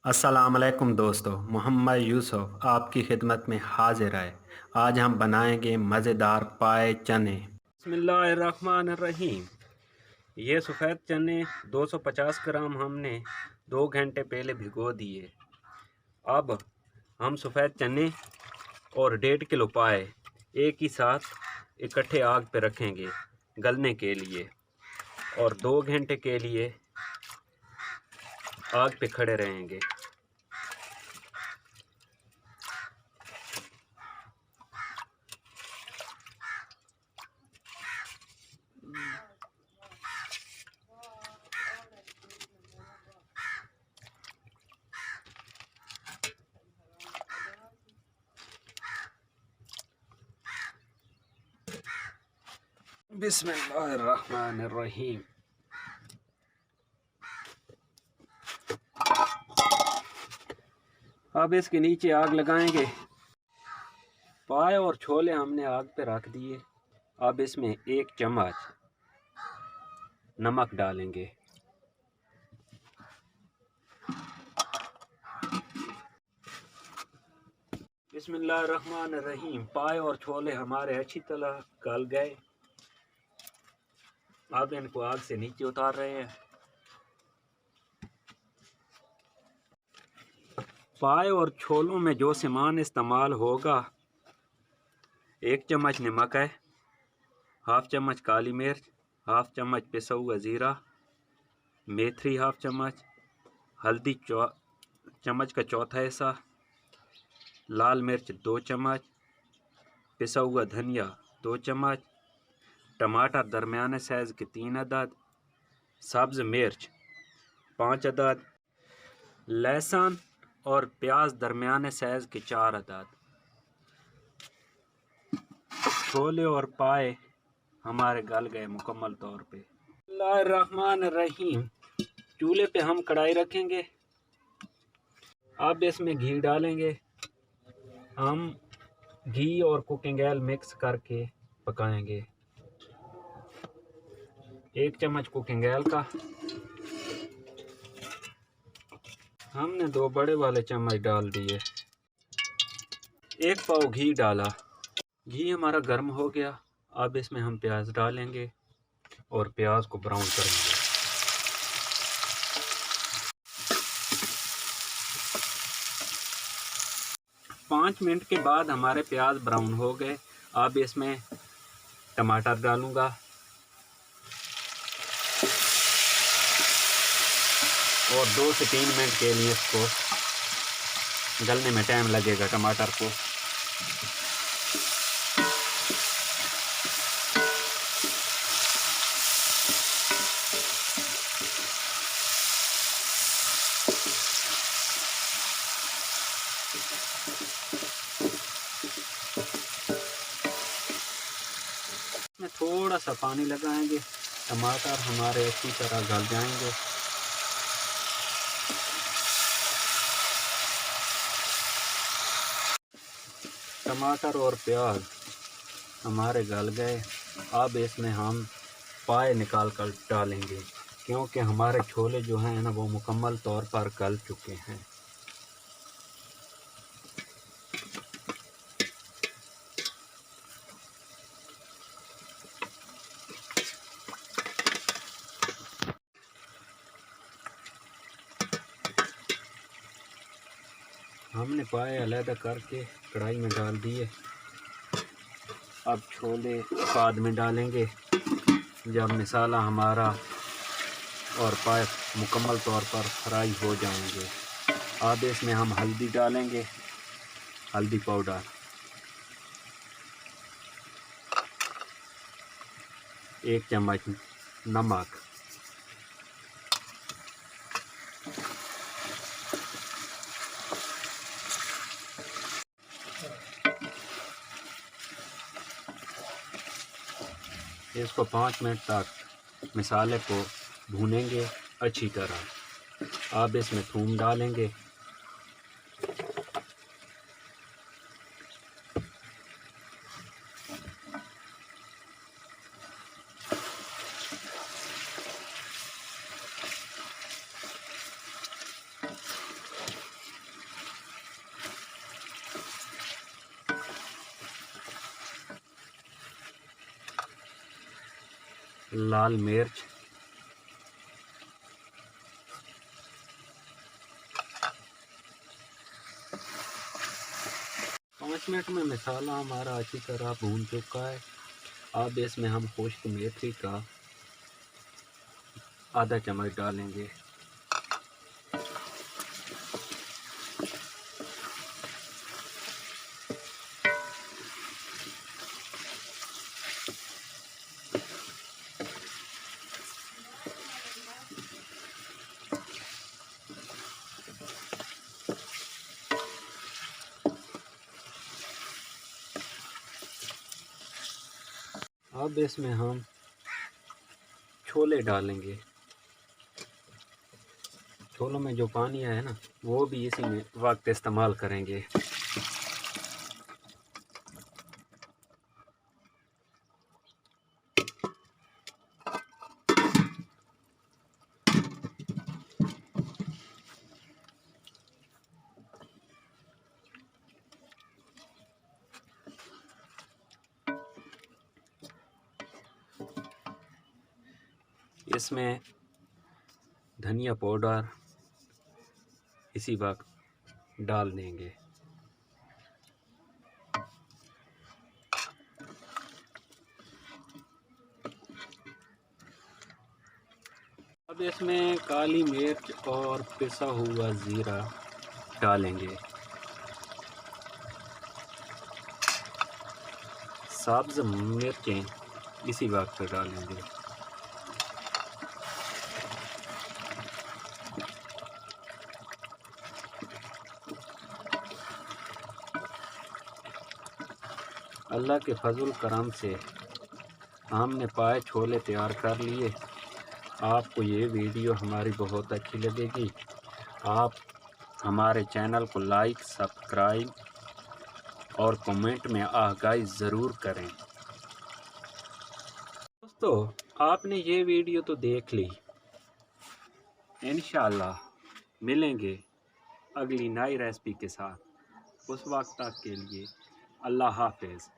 अस्सलामुअलैकुम दोस्तों, मोहम्मद यूसुफ आपकी खिदमत में हाजिर है। आज हम बनाएंगे मज़ेदार पाए चने। बिस्मिल्लाहिर्रहमानिर्रहीम। ये सफ़ेद चने 250 ग्राम हमने 2 घंटे पहले भिगो दिए। अब हम सफ़ेद चने और 1.5 किलो पाए एक ही साथ इकट्ठे आग पे रखेंगे गलने के लिए, और 2 घंटे के लिए आग पे खड़े रहेंगे। बिस्मिल्लाहिर्रहमानिर्रहीम। अब इसके नीचे आग लगाएंगे। पाए और छोले हमने आग पे रख दिए। अब इसमें 1 चम्मच नमक डालेंगे। बिस्मिल्लाहिर्रहमानिर्रहीम। पाए और छोले हमारे अच्छी तरह गल गए। अब इनको आग से नीचे उतार रहे हैं। पाए और छोलों में जो सामान इस्तेमाल होगा, 1 चम्मच नमक है, हाफ चम्मच काली मिर्च, हाफ चम्मच पिसा हुआ ज़ीरा, मेथी हाफ चम्मच, हल्दी चम्मच का चौथा हिस्सा, लाल मिर्च 2 चम्मच, पिसा हुआ धनिया 2 चम्मच, टमाटर दरमियाने साइज़ के 3 अदद, सब्ज़ मिर्च 5 अदद, लहसुन और प्याज दरमियाने साइज़ के 4 अदद। छोले और पाए हमारे गल गए मुकम्मल तौर पे। बिस्मिल्लाहिर्रहमानिर्रहीम। चूल्हे पे हम कढ़ाई रखेंगे। अब इसमें घी डालेंगे। हम घी और कुकिंग ऑयल मिक्स करके पकाएंगे। 1 चम्मच कुकिंग ऑयल का हमने 2 बड़े वाले चम्मच डाल दिए। 1 पाव घी डाला। घी हमारा गर्म हो गया। अब इसमें हम प्याज डालेंगे और प्याज को ब्राउन करेंगे। पाँच मिनट के बाद हमारे प्याज ब्राउन हो गए। अब इसमें टमाटर डालूंगा और 2 से 3 मिनट के लिए इसको गलने में टाइम लगेगा टमाटर को। इसमें थोड़ा सा पानी लगाएंगे। टमाटर हमारे अच्छी तरह गल जाएंगे। टमाटर और प्याज हमारे गल गए। अब इसमें हम पाए निकाल कर डालेंगे, क्योंकि हमारे छोले जो हैं ना वो मुकम्मल तौर पर गल चुके हैं। हमने पाए अलग करके कढ़ाई में डाल दिए। अब छोले बाद में डालेंगे जब मसाला हमारा और पाए मुकम्मल तौर पर फ्राई हो जाएंगे। अब इसमें हम हल्दी डालेंगे, हल्दी पाउडर, 1 चम्मच नमक, इसको 5 मिनट तक मसाले को भूनेंगे अच्छी तरह। अब इसमें थूम डालेंगे, लाल मिर्च, पाँच मिनट में मसाला हमारा अच्छी तरह भून चुका है। अब इसमें हम खुश्क मेथी का आधा चम्मच डालेंगे। अब इसमें हम छोले डालेंगे। छोलों में जो पानी है ना, वो भी इसी में वक्त इस्तेमाल करेंगे। इसमें धनिया पाउडर इसी वक्त डाल देंगे। अब इसमें काली मिर्च और पिसा हुआ ज़ीरा डालेंगे। सब्ज़ मिर्चें इसी वक्त डालेंगे। अल्लाह के फजल करम से हमने पाए छोले तैयार कर लिए। आपको ये वीडियो हमारी बहुत अच्छी लगेगी। आप हमारे चैनल को लाइक, सब्सक्राइब और कमेंट में आगाही ज़रूर करें। दोस्तों, आपने ये वीडियो तो देख ली। इंशाअल्लाह मिलेंगे अगली नई रेसिपी के साथ। उस वक्त तक के लिए अल्लाह हाफ़िज़।